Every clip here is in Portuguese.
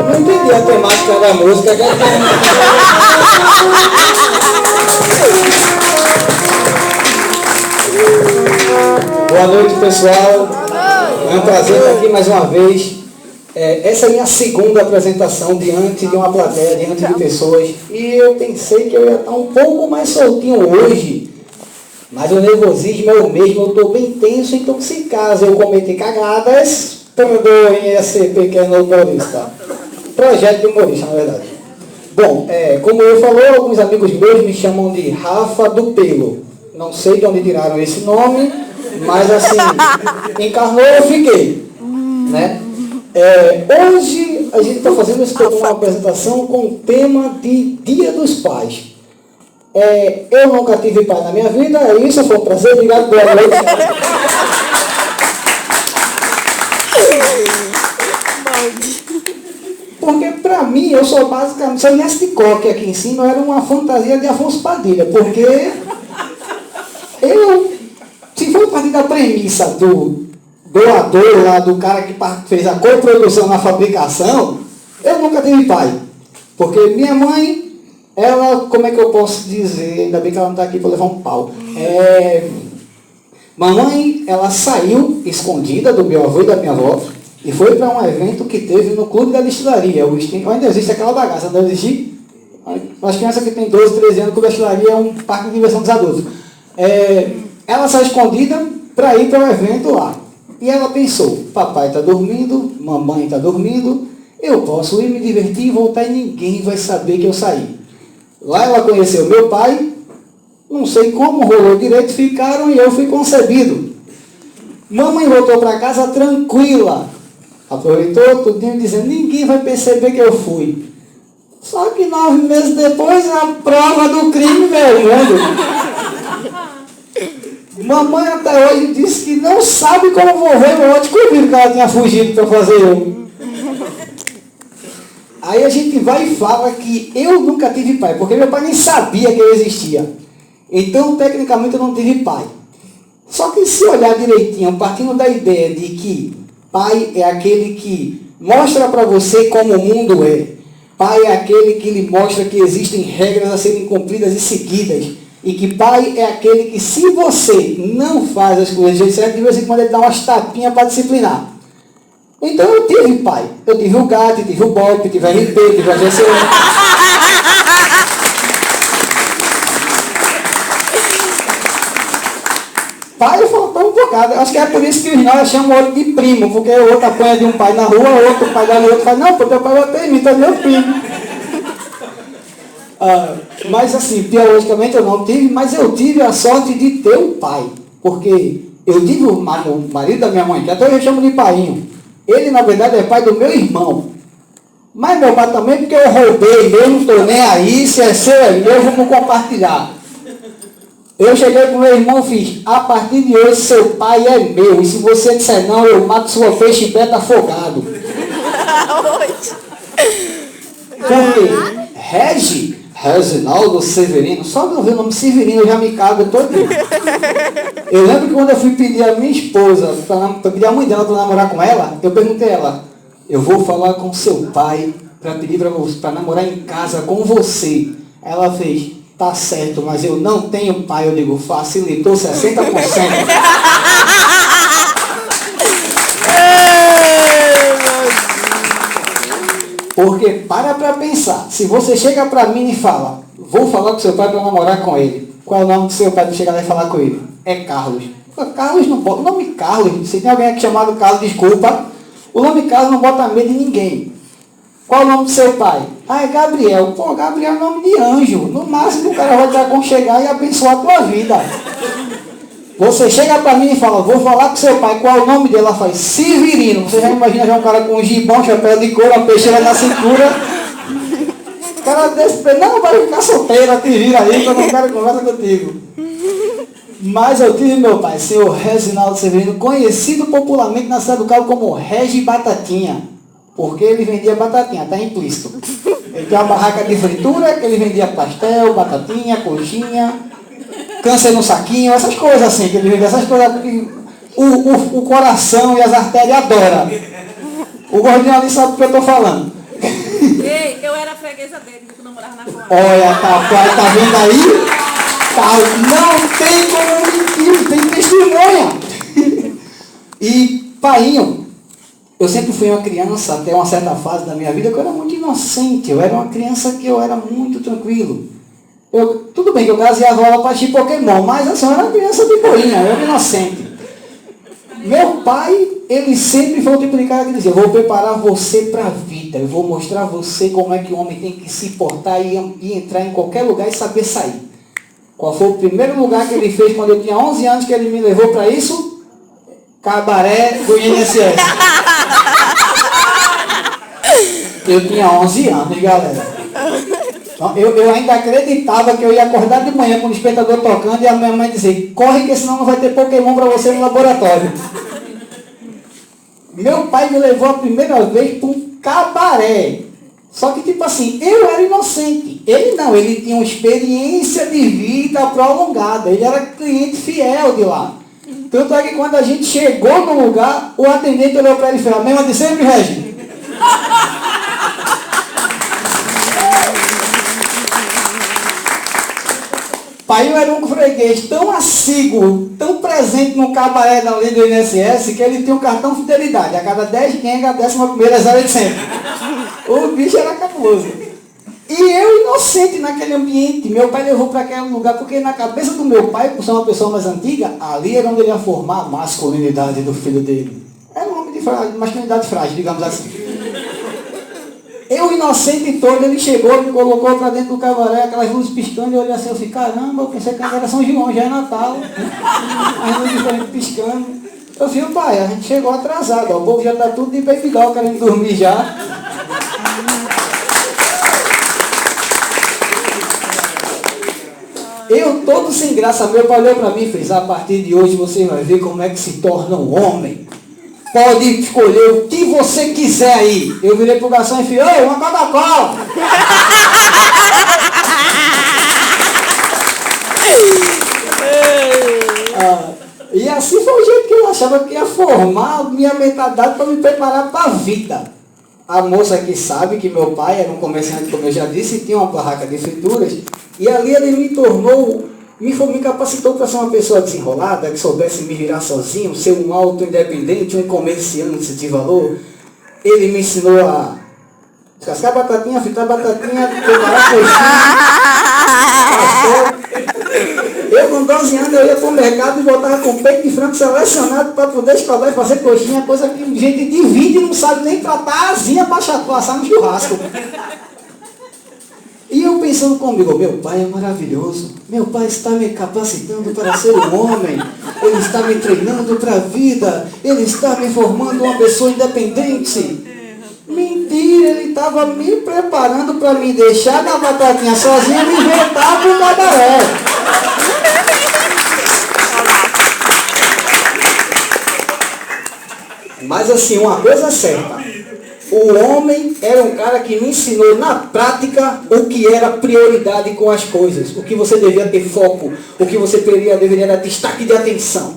Não entendi a temática da música. Boa noite, pessoal. É um prazer estar aqui mais uma vez. Essa é a minha segunda apresentação diante de uma plateia, diante de pessoas. E eu pensei que eu ia estar um pouco mais soltinho hoje. Mas o nervosismo é o mesmo, eu estou bem tenso, então se caso eu cometer cagadas, perdoem esse pequeno humorista. Projeto de humorista, na verdade. Bom, como eu falei, alguns amigos meus me chamam de Rafa do Pelo. Não sei de onde tiraram esse nome, mas assim, encarnou eu fiquei. Né? Hoje a gente está fazendo uma apresentação com o tema de Dia dos Pais. Eu nunca tive pai na minha vida, é isso, foi um prazer, obrigado, boa noite. Porque para mim, eu sou basicamente, se eu viesse de coque aqui em cima, era uma fantasia de Afonso Padilha, porque se for partir da premissa do doador lá, do cara que fez a coprodução na fabricação, eu nunca tive pai. Porque minha mãe, ela, como é que eu posso dizer, ainda bem que ela não está aqui para levar um pau. Mamãe, ela saiu escondida do meu avô e da minha avó e foi para um evento que teve no Clube da Destilaria. Ainda existe aquela bagaça, não existe? As crianças que têm 12, 13 anos, o Clube da Destilaria é um parque de diversão dos adultos. Ela saiu escondida para ir para o evento lá. E ela pensou, papai está dormindo, mamãe está dormindo, eu posso ir me divertir e voltar e ninguém vai saber que eu saí. Lá ela conheceu meu pai, não sei como, rolou direito, ficaram e eu fui concebido. Mamãe voltou para casa tranquila, aproveitou tudinho dizendo, ninguém vai perceber que eu fui. Só que 9 meses depois, a prova do crime, meu mundo. Mamãe até hoje disse que não sabe como envolver o outro comigo, que ela tinha fugido para fazer eu. Aí a gente vai e fala que eu nunca tive pai, porque meu pai nem sabia que eu existia. Então, tecnicamente, eu não tive pai. Só que se olhar direitinho, partindo da ideia de que pai é aquele que mostra para você como o mundo é. Pai é aquele que lhe mostra que existem regras a serem cumpridas e seguidas. E que pai é aquele que, se você não faz as coisas do jeito certo, de vez em quando ele dá umas tapinhas para disciplinar. Então eu tive pai. Eu tive o gato, tive o Bob, tive a RP, tive a GCM. Pai faltou um bocado. Acho que é por isso que os nós chamam o outro de primo, porque o outro apanha de um pai na rua, o outro pai da outro fala, não, porque o pai vai ter mim, então é meu primo. Mas assim, biologicamente eu não tive, mas eu tive a sorte de ter um pai. Porque eu tive o marido da minha mãe, que até eu chamo de painho. Ele, na verdade, é pai do meu irmão. Mas meu pai também, porque eu roubei, eu não estou nem aí, se é seu, é meu, vamos compartilhar. Eu cheguei para o meu irmão e fiz, a partir de hoje seu pai é meu, e se você disser não, eu mato sua peixe-peta afogado. Porque Reginaldo Severino, só de ouvir o nome Severino eu já me cago todo dia. Eu lembro que quando eu fui pedir a minha esposa, para pedir a mãe dela para namorar com ela, eu perguntei a ela, eu vou falar com seu pai para pedir para namorar em casa com você. Ela fez, tá certo, mas eu não tenho pai. Eu digo, facilitou 60%. Porque para pensar, se você chega para mim e fala, vou falar com seu pai para namorar com ele, qual é o nome do seu pai para chegar lá e falar com ele? É Carlos. Carlos não bota, o nome Carlos, se tem alguém aqui chamado Carlos, desculpa, o nome Carlos não bota medo de ninguém. Qual é o nome do seu pai? É Gabriel. Pô, Gabriel é nome de anjo. No máximo o cara vai te aconchegar e abençoar a tua vida. Você chega para mim e fala, vou falar com seu pai, qual é o nome dele? Ela faz Severino. Você já imagina já um cara com um gibão, chapéu de couro, a peixeira na cintura. O cara desse, não, vai ficar solteira, te vira aí, que eu não quero conversa contigo. Mas eu tive meu pai, senhor Reginaldo Severino, conhecido popularmente na cidade do Cabo como Regi Batatinha. Porque ele vendia batatinha, está implícito. Ele tinha uma barraca de fritura, que ele vendia pastel, batatinha, coxinha, câncer no saquinho, essas coisas assim, que ele vendia essas coisas que o coração e as artérias adoram. O gordinho ali sabe o que eu estou falando. Ei, eu era freguesa dele, que eu namorava na rua. Olha, tá vendo aí? Tá, não tem como mentir, tem testemunha. E, painho, eu sempre fui uma criança, até uma certa fase da minha vida, que eu era muito inocente. Eu era uma criança que eu era muito tranquilo. Tudo bem que eu gaseava aula para assistir Pokémon, mas assim, eu era uma criança de boinha, eu era inocente. Meu pai, ele sempre foi o tipo de cara que dizia, eu vou preparar você para a vida, eu vou mostrar a você como é que o homem tem que se portar e entrar em qualquer lugar e saber sair. Qual foi o primeiro lugar que ele fez quando eu tinha 11 anos que ele me levou para isso? Cabaré do INSS. Eu tinha 11 anos, galera. Então, eu ainda acreditava que eu ia acordar de manhã com o despertador tocando e a minha mãe dizia, corre que senão não vai ter Pokémon para você no laboratório. Meu pai me levou a primeira vez para um cabaré. Só que tipo assim, eu era inocente. Ele não, ele tinha uma experiência de vida prolongada. Ele era cliente fiel de lá. Tanto é que quando a gente chegou no lugar, o atendente olhou para ele e falou, a mesma de sempre, Regis? Pai, eu era um freguês tão assíduo, tão presente no cabaré da lei do INSS, que ele tinha um cartão fidelidade. A cada 10 quenga, a 11ª é 0 de sempre. O bicho era cabuloso. E eu inocente naquele ambiente. Meu pai levou para aquele lugar, porque na cabeça do meu pai, por ser uma pessoa mais antiga, ali era onde ele ia formar a masculinidade do filho dele. Era um homem de masculinidade frágil, digamos assim. Eu, inocente todo, ele chegou, me colocou para dentro do cabaré, aquelas luzes piscando, e eu olhei assim, eu falei, caramba, eu pensei que era São João, já é Natal. As luzes diferentes piscando. Eu falei, pai, a gente chegou atrasado, ó, o povo já está tudo de baby doll, querendo dormir já. Eu todo sem graça, meu pai olhou para mim e fez, a partir de hoje você vai ver como é que se torna um homem. Pode escolher o que você quiser aí. Eu virei pro garçom e falei, oi, uma Coca-Cola. E assim foi o jeito que eu achava que ia formar minha mentalidade para me preparar para a vida. A moça aqui sabe que meu pai era um comerciante, como eu já disse, e tinha uma barraca de frituras. E ali ele me capacitou para ser uma pessoa desenrolada, que soubesse me virar sozinho, ser um auto-independente, um comerciante de valor. Ele me ensinou a descascar batatinha, fritar batatinha, preparar coxinha. Eu com 12 anos eu ia para o mercado e voltava com peito de frango selecionado para poder escovar e fazer coxinha, coisa que gente de 20 não sabe nem tratar a asinha para passar no churrasco. E eu pensando comigo, meu pai é maravilhoso, meu pai está me capacitando para ser um homem, ele está me treinando para a vida, ele está me formando uma pessoa independente. Mentira, ele estava me preparando para me deixar na batatinha sozinha e me inventar para o cabaré. Mas assim, uma coisa certa. O homem era um cara que me ensinou na prática o que era prioridade com as coisas, o que você devia ter foco, o que você deveria dar destaque de atenção.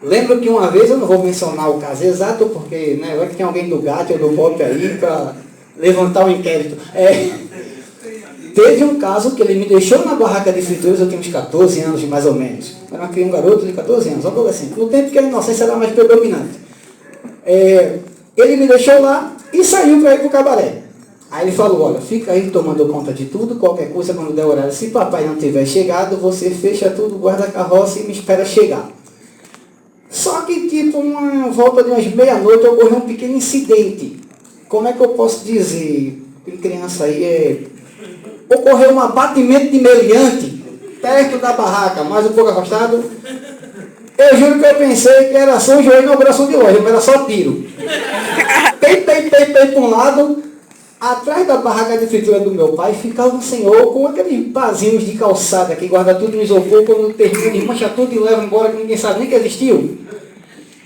Lembro que uma vez, eu não vou mencionar o caso exato, porque vai que tem alguém do GAT ou do BOP aí para levantar o inquérito. Teve um caso que ele me deixou na barraca de frituras, eu tinha uns 14 anos mais ou menos. Era um garoto de 14 anos, algo assim. No tempo que a inocência era mais predominante. Ele me deixou lá e saiu para ir para o cabaré. Aí ele falou, olha, fica aí tomando conta de tudo, qualquer coisa quando der horário, se papai não tiver chegado, você fecha tudo, guarda a carroça e me espera chegar. Só que tipo, uma volta de umas meia-noite ocorreu um pequeno incidente. Como é que eu posso dizer? Tem criança aí, ocorreu um abatimento de meliante perto da barraca, mais um pouco afastado. Eu juro que eu pensei que era São João e inauguração de loja, mas era só tiro. Pei para um lado, atrás da barraca de fritura do meu pai, ficava um senhor com aqueles vasinhos de calçada que guarda tudo no isopor, quando termina, mancha tudo e leva embora, que ninguém sabe nem que existiu.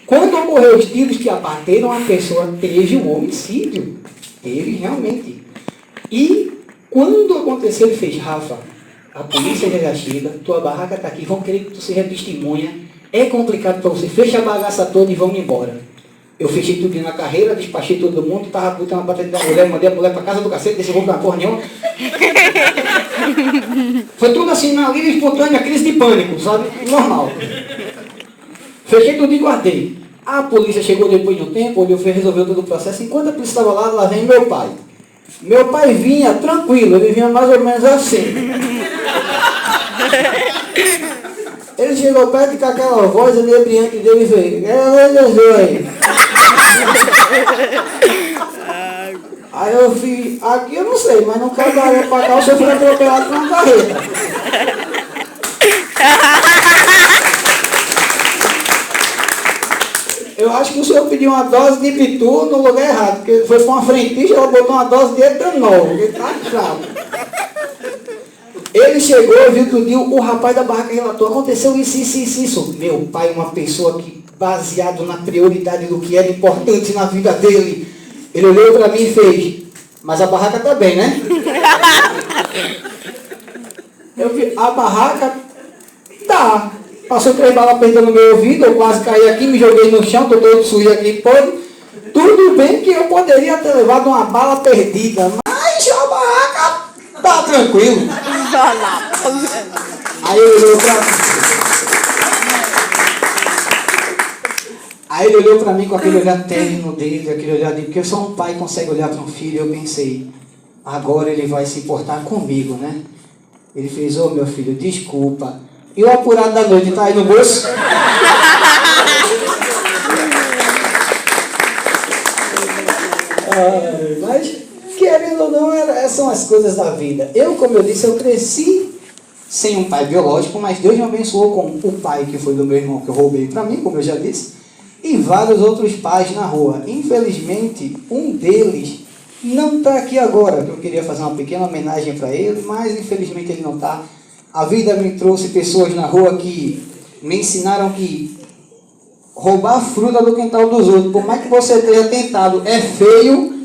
Quando ocorreu os tiros que abateram, a pessoa teve um homicídio. Teve realmente. E quando aconteceu, ele fez, Rafa, a polícia já chega, tua barraca está aqui, vão querer que tu seja testemunha. é complicado para você. Fecha a bagaça toda e vamos embora. Eu fechei tudo na carreira, despachei todo mundo, tava botando a batata da mulher, mandei a mulher pra casa do cacete, desse roubo na porra nenhuma. Foi tudo assim, na livre espontânea, crise de pânico, sabe? Normal. Fechei tudo e guardei. A polícia chegou depois de um tempo, olhou, resolveu todo o processo. Enquanto a polícia estava lá vem meu pai. Meu pai vinha tranquilo, ele vinha mais ou menos assim. Ele chegou perto e com aquela voz inebriante dele veio. Aí eu fiz, aqui eu não sei, mas não quero dar pra cá, o senhor foi atropelado por uma carreta. Eu acho que o senhor pediu uma dose de pitu no lugar errado, porque foi para uma frentista, ela botou uma dose de etanol, que tá chato. Ele chegou, viu que o rapaz da barraca relatou, aconteceu isso. Meu pai, uma pessoa que, baseado na prioridade do que era importante na vida dele, ele olhou para mim e fez, mas a barraca tá bem, né? Eu vi, a barraca tá. Passou 3 balas perdidas no meu ouvido, eu quase caí aqui, me joguei no chão, estou todo sujo aqui, pode. Tudo bem que eu poderia ter levado uma bala perdida, mas a barraca tá tranquilo. Aí ele olhou pra mim. Aí ele olhou pra mim com aquele olhar terno dele, aquele olhar de... Porque só um pai consegue olhar para um filho. Eu pensei, agora ele vai se importar comigo, né? Ele fez, ô meu filho, desculpa. E o apurado da noite tá aí no bolso? Mas, querendo ou não, são as coisas da vida. Eu, como eu disse, eu cresci sem um pai biológico, mas Deus me abençoou com o pai que foi do meu irmão, que eu roubei para mim, como eu já disse, e vários outros pais na rua. Infelizmente, um deles não está aqui agora. Eu queria fazer uma pequena homenagem para ele, mas infelizmente ele não está. A vida me trouxe pessoas na rua que me ensinaram que roubar fruta do quintal dos outros, por mais que você tenha tentado, é feio,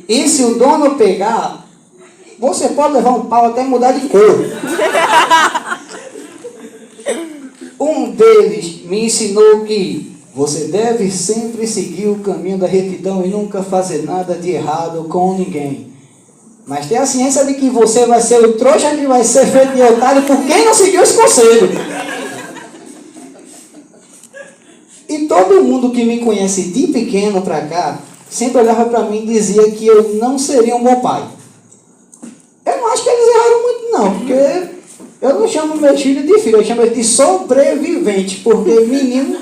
e se o dono pegar, você pode levar um pau até mudar de cor. Um deles me ensinou que você deve sempre seguir o caminho da retidão e nunca fazer nada de errado com ninguém. Mas tenha a ciência de que você vai ser o trouxa que vai ser feito de otário por quem não seguiu esse conselho. E todo mundo que me conhece de pequeno para cá, sempre olhava para mim e dizia que eu não seria um bom pai. Eu não acho que eles erraram muito não, porque eu não chamo meus filhos de filho, eu chamo eles de sobrevivente, porque menino,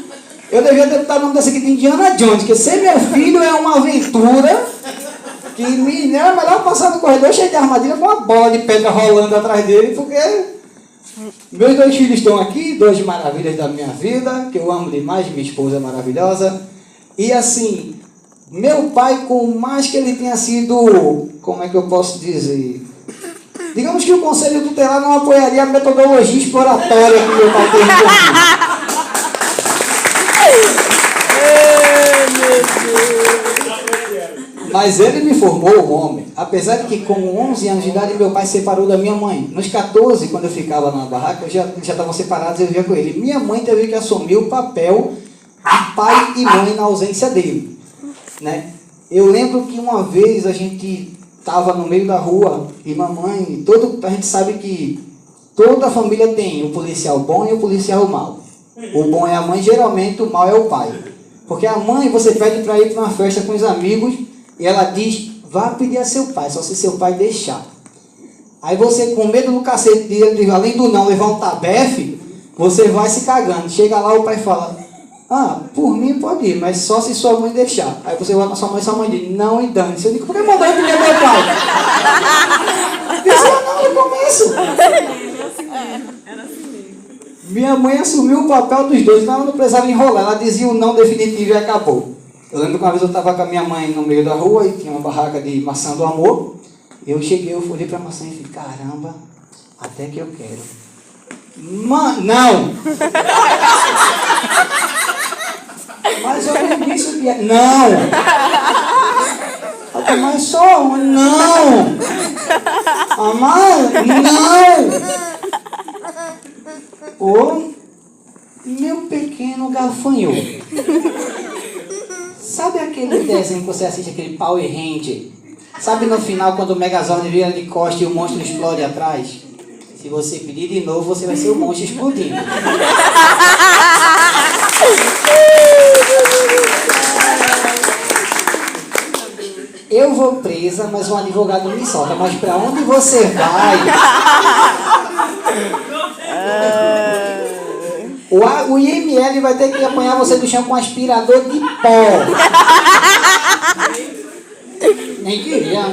eu devia ter dado o nome desse aqui de Indiana Jones, porque ser meu filho é uma aventura que menino era melhor passar no corredor cheio de armadilha com uma bola de pedra rolando atrás dele, porque meus 2 filhos estão aqui, 2 maravilhas da minha vida, que eu amo demais, minha esposa é maravilhosa. E assim, meu pai, por mais que ele tenha sido, como é que eu posso dizer? Digamos que o Conselho Tutelar não apoiaria a metodologia exploratória que meu pai teve comigo. Mas ele me formou um homem, apesar de que com 11 anos de idade meu pai separou da minha mãe. Nos 14, quando eu ficava na barraca, já estavam separados e eu vivia com ele. Minha mãe teve que assumir o papel de pai e mãe na ausência dele, né? Eu lembro que uma vez a gente estava no meio da rua e mamãe, a gente sabe que toda família tem o policial bom e o policial mau. O bom é a mãe, geralmente o mau é o pai. Porque a mãe você pede para ir para uma festa com os amigos e ela diz, vá pedir a seu pai, só se seu pai deixar. Aí você, com medo do cacete dele, além do não levar um tabefe, você vai se cagando. Chega lá, o pai fala, por mim pode ir, mas só se sua mãe deixar. Aí você vai na sua mãe diz, não, e dane-se. Eu digo, por que mandou eu pedir ao meu pai? Disse, não, no começo. Era assim mesmo. Minha mãe assumiu o papel dos dois, ela não precisava enrolar, ela dizia o não definitivo e acabou. Eu lembro que uma vez eu estava com a minha mãe no meio da rua e tinha uma barraca de maçã do amor. Eu cheguei, eu olhei para a maçã e falei, caramba, até que eu quero. Não! Mas eu não disse que é. Não! Mas só uma. Não! Amado, não! Ô, meu pequeno. no gafanhoto. Sabe aquele desenho que você assiste, aquele Power Ranger? Sabe no final quando o Megazord vira de costas e o monstro explode atrás? Se você pedir de novo, você vai ser o monstro explodindo. Eu vou presa, mas um advogado me solta. Mas pra onde você vai? O IML vai ter que apanhar você do chão com um aspirador de pó. Nem queria.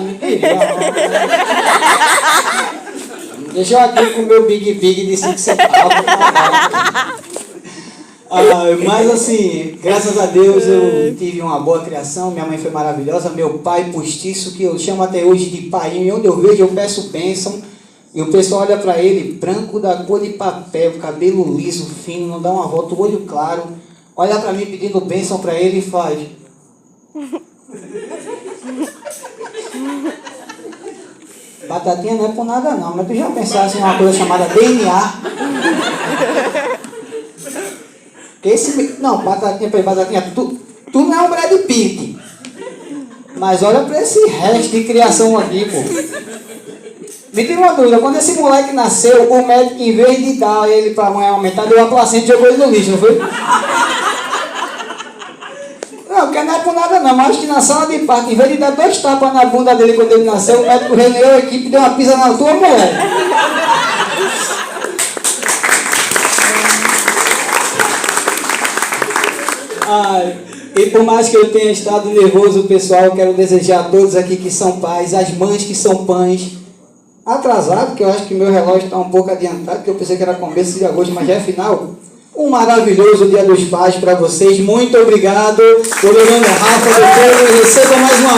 Deixa eu aqui com o meu Big de 5 centavos. Mas assim, graças a Deus eu tive uma boa criação, minha mãe foi maravilhosa, meu pai postiço, que eu chamo até hoje de pai, e onde eu vejo eu peço bênção, e o pessoal olha para ele, branco da cor de papel, cabelo liso, fino, não dá uma volta, o olho claro, olha para mim pedindo bênção para ele e faz... Batatinha não é por nada não, mas tu já pensasse em uma coisa chamada DNA? Não, Batatinha, tu não é um Brad Pitt. Mas olha pra esse resto de criação aqui, pô. Me tira uma dúvida, quando esse moleque nasceu, o médico, em vez de dar ele pra mãe aumentar, deu a placenta e jogou ele no lixo, não foi? Não, porque não é por nada não, mas acho que na sala de parto, em vez de dar 2 tapas na bunda dele quando ele nasceu, o médico reuniu a equipe e deu uma pisa na tua mulher. E por mais que eu tenha estado nervoso, pessoal, eu quero desejar a todos aqui que são pais, as mães que são pães, atrasado, porque eu acho que meu relógio está um pouco adiantado, porque eu pensei que era começo de agosto, mas já é final. Um maravilhoso Dia dos Pais para vocês. Muito obrigado. Estou levando a Rafa, doutor.